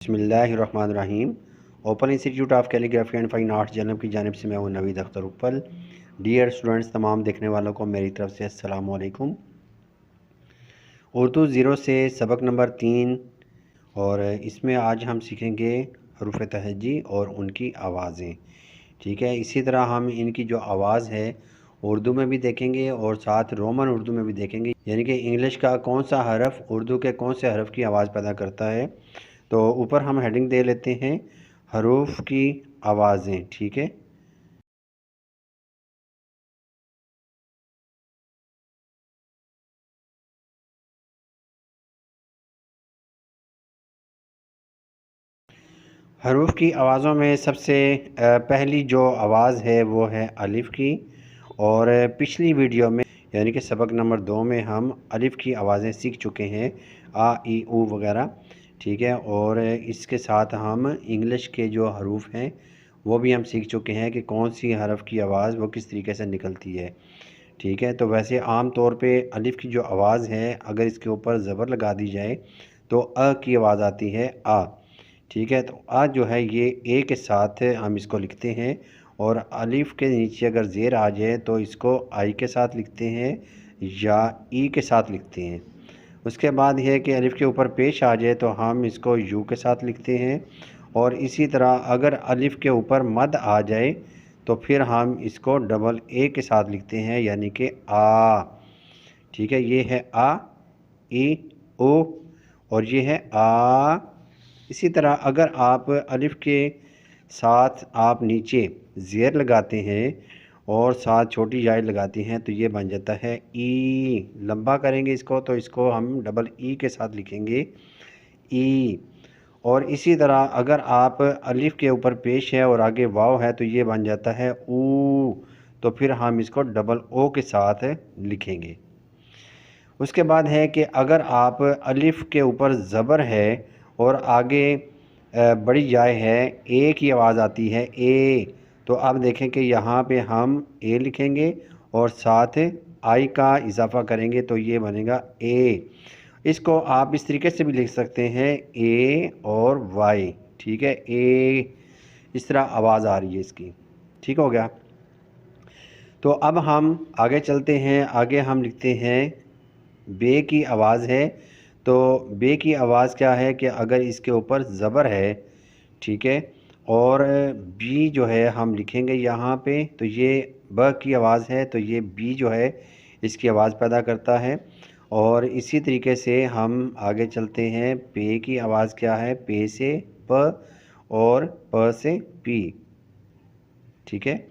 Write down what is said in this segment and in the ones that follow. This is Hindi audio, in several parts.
बिस्मिल्लाहिर्रहमानिर्रहीम। Open institute of calligraphy and fine arts जन्नत की जानिब से मैं हूँ नवीद अख्तर उपल। डियर स्टूडेंट्स, तमाम देखने वालों को मेरी तरफ से अस्सलाम वालेकुम। उर्दू ज़ीरो से सबक नंबर 3 और इसमें आज हम सीखेंगे हरूफ तहज्जी और उनकी आवाज़ें। ठीक है, इसी तरह हम इनकी जो आवाज़ है उर्दू में भी देखेंगे और साथ रोमन उर्दू में भी देखेंगे, यानी कि इंग्लिश का कौन सा हरफ उर्दू के कौन से हरफ की आवाज़ पैदा करता है। तो ऊपर हम हेडिंग दे लेते हैं हरूफ की आवाज़ें। ठीक है, हरूफ की आवाज़ों में सबसे पहली जो आवाज़ है वो है अलिफ़ की। और पिछली वीडियो में यानी कि सबक नंबर 2 में हम अलिफ़ की आवाज़ें सीख चुके हैं, आ ई ऊ वगैरह। ठीक है, और इसके साथ हम इंग्लिश के जो हरूफ हैं वो भी हम सीख चुके हैं कि कौन सी हरफ की आवाज़ वो किस तरीके से निकलती है। ठीक है, तो वैसे आम तौर पे अलिफ़ की जो आवाज़ है अगर इसके ऊपर ज़बर लगा दी जाए तो अ की आवाज़ आती है आ। ठीक है, तो आ जो है ये ए के साथ हम इसको लिखते हैं, और अलिफ़ के नीचे अगर ज़ेर आ जाए तो इसको आई के साथ लिखते हैं या ई के साथ लिखते हैं। उसके बाद यह है कि अलिफ़ के ऊपर पेश आ जाए तो हम इसको यू के साथ लिखते हैं, और इसी तरह अगर अलिफ़ के ऊपर मद आ जाए तो फिर हम इसको डबल ए के साथ लिखते हैं, यानी कि आ। ठीक है, ये है आ ई ओ और ये है आ। इसी तरह अगर आप अलिफ़ के साथ आप नीचे ज़ेर लगाते हैं और साथ छोटी जाय लगाते हैं तो ये बन जाता है ई। लंबा करेंगे इसको तो इसको हम डबल ई के साथ लिखेंगे ई। और इसी तरह अगर आप अलिफ़ के ऊपर पेश है और आगे वाव है तो ये बन जाता है ऊ, तो फिर हम इसको डबल ओ के साथ लिखेंगे। उसके बाद है कि अगर आप अलिफ़ के ऊपर ज़बर है और आगे बड़ी जाय है, ए की आवाज़ आती है ए, तो अब देखें कि यहाँ पे हम ए लिखेंगे और साथ आई का इजाफ़ा करेंगे तो ये बनेगा ए। इसको आप इस तरीके से भी लिख सकते हैं ए और वाई। ठीक है, ए इस तरह आवाज़ आ रही है इसकी। ठीक हो गया, तो अब हम आगे चलते हैं। आगे हम लिखते हैं बे की आवाज़ है। तो बे की आवाज़ क्या है कि अगर इसके ऊपर ज़बर है, ठीक है, और बी जो है हम लिखेंगे यहाँ पे तो ये ब की आवाज़ है, तो ये बी जो है इसकी आवाज़ पैदा करता है। और इसी तरीके से हम आगे चलते हैं। पे की आवाज़ क्या है, पे से प और प से पी। ठीक है,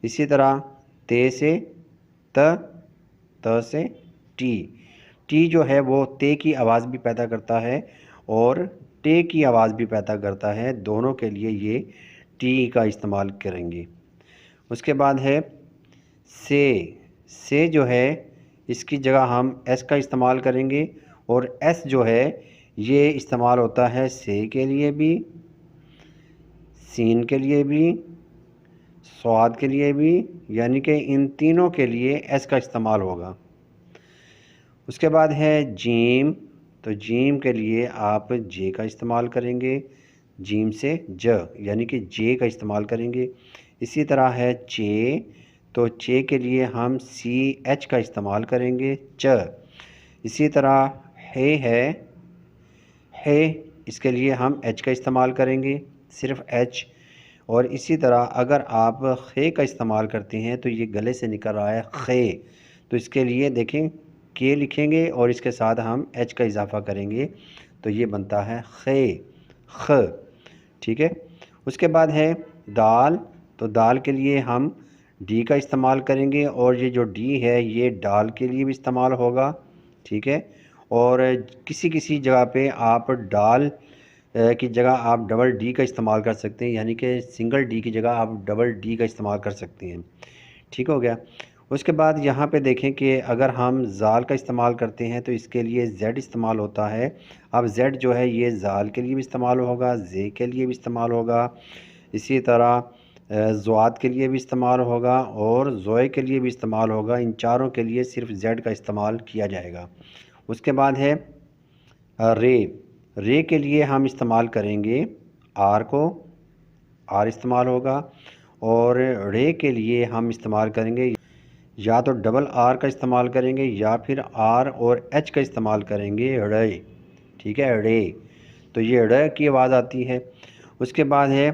इसी तरह ते से त, त से टी। टी जो है वो ते की आवाज़ भी पैदा करता है और टे की आवाज़ भी पैदा करता है, दोनों के लिए ये टी का इस्तेमाल करेंगे। उसके बाद है से जो है इसकी जगह हम एस का इस्तेमाल करेंगे, और एस जो है ये इस्तेमाल होता है से के लिए भी, सीन के लिए भी, स्वाद के लिए भी, यानी कि इन तीनों के लिए एस का इस्तेमाल होगा। उसके बाद है जीम, तो जीम के लिए आप जे का इस्तेमाल करेंगे, जीम से ज यानी कि जे का इस्तेमाल करेंगे। इसी तरह है चे, तो चे के लिए हम सी एच का इस्तेमाल करेंगे, च। इसी तरह है इसके लिए हम एच का इस्तेमाल करेंगे, सिर्फ एच। और इसी तरह अगर आप खे का इस्तेमाल करते हैं तो ये गले से निकल रहा है खे, तो इसके लिए देखें के लिखेंगे और इसके साथ हम एच का इजाफ़ा करेंगे तो ये बनता है खे, ख। ठीक है, उसके बाद है दाल, तो दाल के लिए हम डी का इस्तेमाल करेंगे, और ये जो डी है ये डाल के लिए भी इस्तेमाल होगा। ठीक है, और किसी किसी जगह पे आप डाल की जगह आप डबल डी का इस्तेमाल कर सकते हैं, यानी कि सिंगल डी की जगह आप डबल डी का इस्तेमाल कर सकते हैं। ठीक हो गया। उसके बाद यहाँ पे देखें कि अगर हम ज़ाल का इस्तेमाल करते हैं तो इसके लिए ज़ेड इस्तेमाल होता है। अब ज़ेड जो है ये ज़ाल के लिए भी इस्तेमाल होगा, जे के लिए भी इस्तेमाल होगा, इसी तरह ज़्वाद के लिए भी इस्तेमाल होगा और ज़ोए के लिए भी इस्तेमाल होगा। इन चारों के लिए सिर्फ ज़ेड का इस्तेमाल किया जाएगा। उसके बाद है रे, रे के लिए हम इस्तेमाल करेंगे आर को, आर इस्तेमाल होगा। और रे के लिए हम इस्तेमाल करेंगे या तो डबल आर का इस्तेमाल करेंगे या फिर आर और एच का इस्तेमाल करेंगे, रे। ठीक है, रे। तो ये रे की आवाज़ आती है। उसके बाद है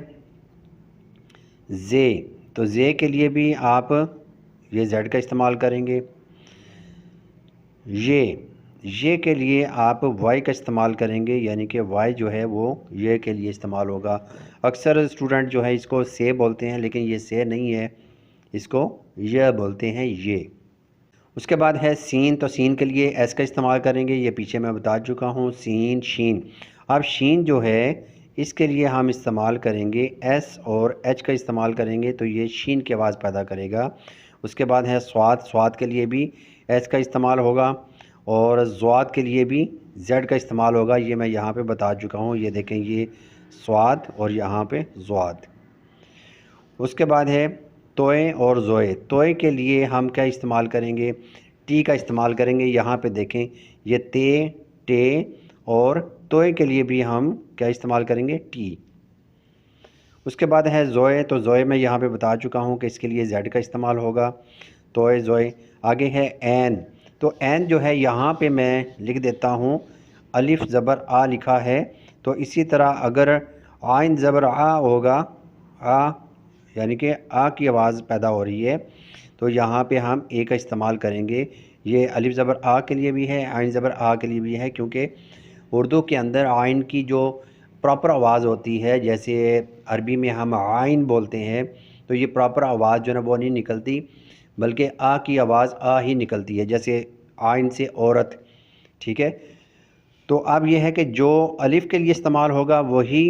जे। तो जे के लिए भी आप ये जेड का इस्तेमाल करेंगे। ये के लिए आप वाई का इस्तेमाल करेंगे, यानी कि वाई जो है वो ये के लिए इस्तेमाल होगा। अक्सर स्टूडेंट जो है इसको से बोलते हैं, लेकिन ये से नहीं है, इसको ये बोलते हैं ये। उसके बाद है सीन। तो सीन के लिए एस का इस्तेमाल करेंगे, ये पीछे मैं बता चुका हूँ, सीन शीन। अब शीन जो है इसके लिए हम इस्तेमाल करेंगे एस और एच का इस्तेमाल करेंगे, तो ये शीन की आवाज़ पैदा करेगा। उसके बाद है स्वाद। स्वाद के लिए भी एस का इस्तेमाल होगा और ज़्वाद के लिए भी जेड का इस्तेमाल होगा। ये मैं यहाँ पे बता चुका हूँ, ये देखें, ये स्वाद और यहाँ पे ज़्वाद। उसके बाद है तोय और ज़ोए। तोय के लिए हम क्या इस्तेमाल करेंगे, टी का इस्तेमाल करेंगे। यहाँ पे देखें, ये ते, टे, और तोय के लिए भी हम क्या इस्तेमाल करेंगे, टी। उसके बाद है ज़ोए। तो ज़ोए मैं यहाँ पे बता चुका हूँ कि इसके लिए जेड का इस्तेमाल होगा, तोय ज़ोए। आगे है एन। तो एन जो है यहाँ पे मैं लिख देता हूँ, अलिफ ज़बर आ लिखा है। तो इसी तरह अगर आइन ज़बर आ होगा, आ यानी कि आ की आवाज़ पैदा हो रही है, तो यहाँ पे हम ए का इस्तेमाल करेंगे। ये अलिफ ज़बर आ के लिए भी है, आइन ज़बर आ के लिए भी है, क्योंकि उर्दू के अंदर आइन की जो प्रॉपर आवाज़ होती है, जैसे अरबी में हम आइन बोलते हैं, तो ये प्रॉपर आवाज़ जो है वो नहीं निकलती, बल्कि आ की आवाज़ आ ही निकलती है, जैसे आइन से औरत। ठीक है, तो अब यह है कि जो अलिफ़ के लिए इस्तेमाल होगा वही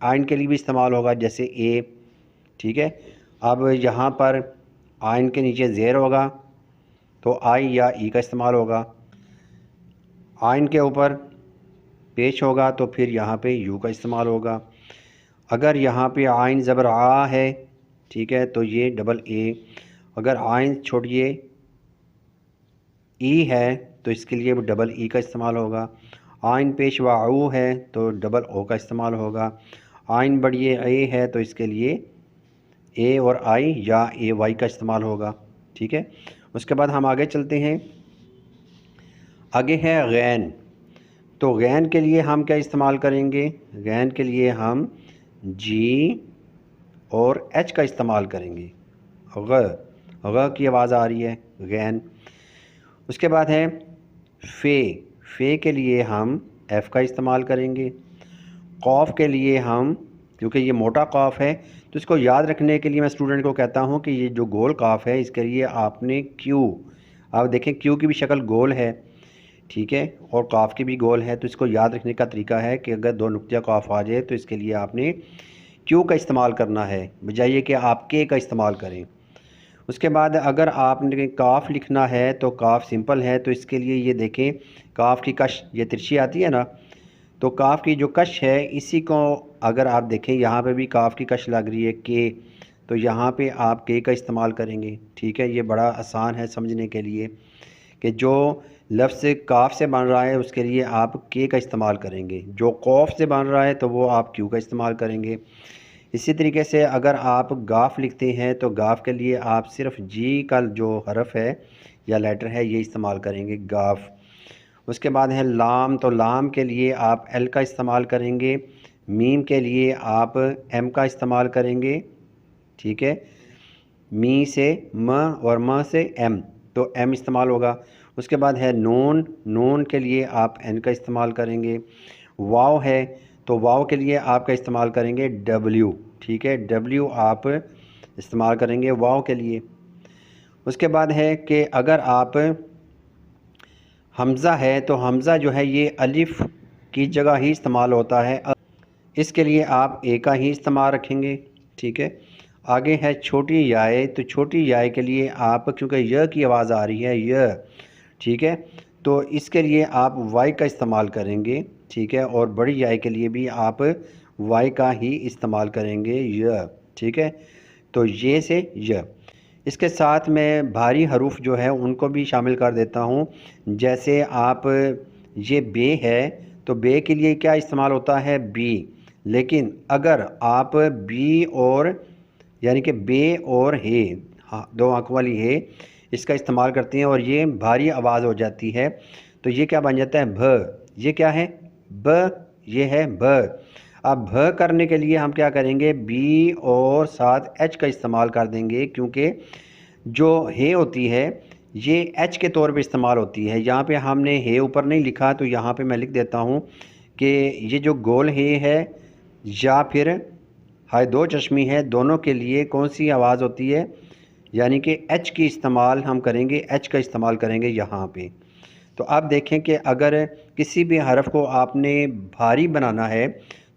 आइन के लिए भी इस्तेमाल होगा, जैसे ए। ठीक है, अब यहाँ पर आइन के नीचे ज़ेर होगा तो आई या ई का इस्तेमाल होगा। आइन के ऊपर पेश होगा तो फिर यहाँ पे यू का इस्तेमाल होगा। अगर यहाँ पे आइन ज़बर आ है, ठीक है, तो ये डबल ए। अगर आइन छोड़िए ई है तो इसके लिए डबल ई का इस्तेमाल होगा। आइन पेश वाऊ है तो डबल ओ का इस्तेमाल होगा। आइन बढ़िए ए है तो इसके लिए ए और आई या ए वाई का इस्तेमाल होगा। ठीक है, उसके बाद हम आगे चलते हैं। आगे है गैन। तो गैन के लिए हम क्या इस्तेमाल करेंगे, गैन के लिए हम जी और एच का इस्तेमाल करेंगे। ग की आवाज़ आ रही है, गैन। उसके बाद है फ़े। फ़े के लिए हम एफ़ का इस्तेमाल करेंगे। कॉफ़ के लिए हम, क्योंकि ये मोटा कॉफ़ है तो इसको याद रखने के लिए मैं स्टूडेंट को कहता हूँ कि ये जो गोल काफ है इसके लिए आपने क्यू, आप देखें क्यू की भी शक्ल गोल है, ठीक है, और काफ की भी गोल है। तो इसको याद रखने का तरीका है कि अगर दो नुक्तिया काफ आ जाए तो इसके लिए आपने क्यू का इस्तेमाल करना है, बजाय कि आप के का इस्तेमाल करें। उसके बाद अगर आपने काफ लिखना है तो काफ सिंपल है, तो इसके लिए ये देखें काफ की कश ये तिरछी आती है ना, तो काफ की जो कश है इसी को अगर आप देखें यहाँ पे भी काफ की कश लग रही है के, तो यहाँ पे आप के का इस्तेमाल करेंगे। ठीक है, ये बड़ा आसान है समझने के लिए कि जो लफ्ज़ काफ से बन रहा है उसके लिए आप के का इस्तेमाल करेंगे, जो कौफ से बन रहा है तो वो आप क्यू का इस्तेमाल करेंगे। इसी तरीके से अगर आप गाफ लिखते हैं तो गाफ के लिए आप सिर्फ जी का जो हरफ है या लेटर है ये इस्तेमाल करेंगे, गाफ। उसके बाद है लाम। तो लाम के लिए आप एल का इस्तेमाल करेंगे। मीम के लिए आप एम का इस्तेमाल करेंगे। ठीक है, मी से म और म से एम, तो एम इस्तेमाल होगा। उसके बाद है नून। नून के लिए आप एन का इस्तेमाल करेंगे। वाव है तो वाव के लिए आपका इस्तेमाल करेंगे डब्ल्यू। ठीक है, डब्ल्यू आप इस्तेमाल करेंगे वाव के लिए। उसके बाद है कि अगर आप हमज़ा है तो हमज़ा जो है ये अलिफ़ की जगह ही इस्तेमाल होता है, इसके लिए आप ए का ही इस्तेमाल रखेंगे। ठीक है, आगे है छोटी याए। तो छोटी याए के लिए आप, क्योंकि य की आवाज़ आ रही है य, ठीक है, तो इसके लिए आप वाई का इस्तेमाल करेंगे। ठीक है, और बड़ी याए के लिए भी आप वाई का ही इस्तेमाल करेंगे य। ठीक है, तो ये से य। इसके साथ मैं भारी हरूफ जो है उनको भी शामिल कर देता हूँ। जैसे आप ये बे है तो बे के लिए क्या इस्तेमाल होता है? बी। लेकिन अगर आप बी और यानी कि बे और हे, हाँ, दो आंखों वाली हे, इसका इस्तेमाल करते हैं और ये भारी आवाज़ हो जाती है, तो ये क्या बन जाता है? भ। ये क्या है? ब। ये है भ। अब भ करने के लिए हम क्या करेंगे? बी और साथ एच का इस्तेमाल कर देंगे, क्योंकि जो हे होती है ये एच के तौर पे इस्तेमाल होती है। यहाँ पे हमने हे ऊपर नहीं लिखा, तो यहाँ पे मैं लिख देता हूँ कि ये जो गोल हे है या फिर हाय दो चश्मी है, दोनों के लिए कौन सी आवाज़ होती है? यानी कि एच की इस्तेमाल हम करेंगे, एच का इस्तेमाल करेंगे यहाँ पे। तो आप देखें कि अगर किसी भी हरफ को आपने भारी बनाना है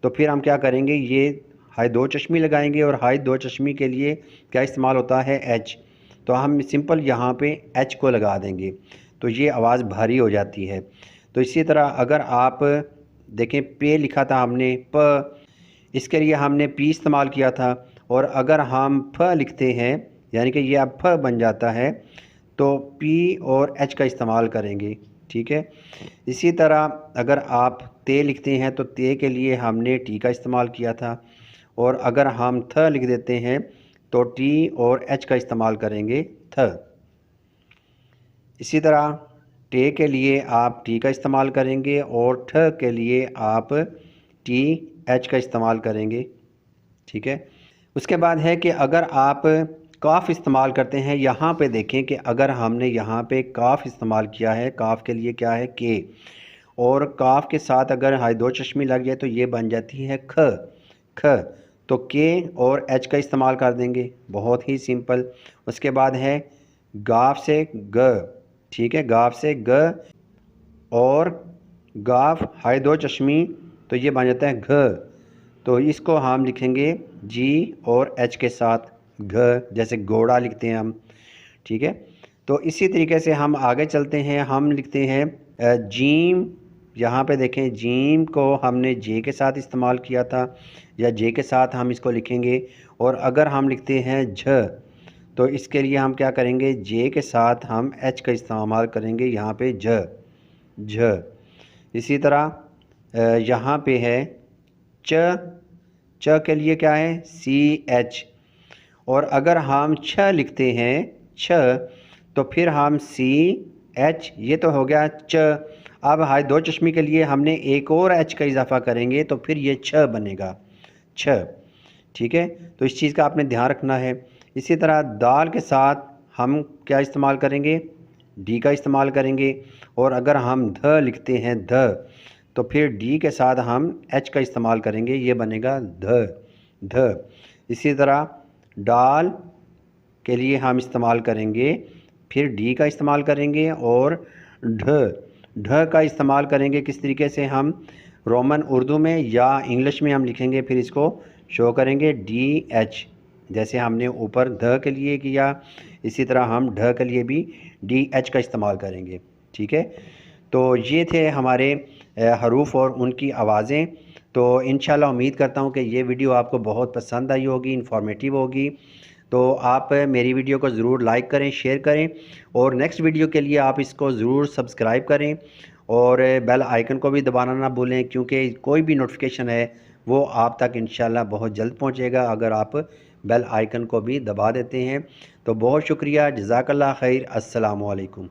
तो फिर हम क्या करेंगे? ये हाय दो चश्मी लगाएंगे और हाय दो चश्मी के लिए क्या इस्तेमाल होता है? एच। तो हम सिंपल यहाँ पे एच को लगा देंगे, तो ये आवाज़ भारी हो जाती है। तो इसी तरह अगर आप देखें, पे लिखा था हमने प, इसके लिए हमने पी इस्तेमाल किया था, और अगर हम फ लिखते हैं यानी कि ये अब फ बन जाता है, तो पी और एच का इस्तेमाल करेंगे। ठीक है। इसी तरह अगर आप ते लिखते हैं तो ते के लिए हमने टी का इस्तेमाल किया था, और अगर हम थ लिख देते हैं तो टी और एच का इस्तेमाल करेंगे, थ। इसी तरह टे के लिए आप टी का इस्तेमाल करेंगे और ठ के लिए आप टी एच का इस्तेमाल करेंगे। ठीक है। उसके बाद है कि अगर आप काफ इस्तेमाल करते हैं, यहाँ पे देखें कि अगर हमने यहाँ पे काफ इस्तेमाल किया है, काफ के लिए क्या है? के। और काफ के साथ अगर हाय दो चश्मी लग जाए तो ये बन जाती है ख। ख। तो के और एच का इस्तेमाल कर देंगे, बहुत ही सिंपल। उसके बाद है गाफ से ग। ठीक है, गाफ से ग और गाफ हाय दो चश्मी, तो ये बन जाता है घ। तो इसको हम लिखेंगे जी और एच के साथ, घ, जैसे घोड़ा लिखते हैं हम। ठीक है। तो इसी तरीके से हम आगे चलते हैं, हम लिखते हैं जीम। यहाँ पे देखें, जीम को हमने जे के साथ इस्तेमाल किया था, या जे के साथ हम इसको लिखेंगे। और अगर हम लिखते हैं झ, तो इसके लिए हम क्या करेंगे? जे के साथ हम एच का इस्तेमाल करेंगे, यहाँ पे झ, झ। इसी तरह यहाँ पे है च। च के लिए क्या है? C H. और अगर हम छ लिखते हैं, छ, तो फिर हम सी एच, ये तो हो गया च। अब हाय दो चश्मी के लिए हमने एक और एच का इजाफा करेंगे, तो फिर ये छ बनेगा, छ। ठीक है। तो इस चीज़ का आपने ध्यान रखना है। इसी तरह दाल के साथ हम क्या इस्तेमाल करेंगे? डी का इस्तेमाल करेंगे। और अगर हम ध लिखते हैं, ध, तो फिर डी के साथ हम एच का इस्तेमाल करेंगे, ये बनेगा ध, ध। इसी तरह डाल के लिए हम इस्तेमाल करेंगे, फिर डी का इस्तेमाल करेंगे और ढ, ढ का इस्तेमाल करेंगे। किस तरीके से? हम रोमन उर्दू में या इंग्लिश में हम लिखेंगे, फिर इसको शो करेंगे डी एच, जैसे हमने ऊपर ध के लिए किया, इसी तरह हम ढ के लिए भी डी एच का इस्तेमाल करेंगे। ठीक है। तो ये थे हमारे हरूफ और उनकी आवाज़ें। तो इंशाल्लाह उम्मीद करता हूँ कि ये वीडियो आपको बहुत पसंद आई होगी, इन्फॉर्मेटिव होगी। तो आप मेरी वीडियो को ज़रूर लाइक करें, शेयर करें, और नेक्स्ट वीडियो के लिए आप इसको ज़रूर सब्सक्राइब करें और बेल आइकन को भी दबाना ना भूलें, क्योंकि कोई भी नोटिफिकेशन है वो आप तक इंशाल्लाह बहुत जल्द पहुँचेगा अगर आप बेल आइकन को भी दबा देते हैं। तो बहुत शुक्रिया, जज़ाकल्लाह खैर, अस्सलामु अलैकुम।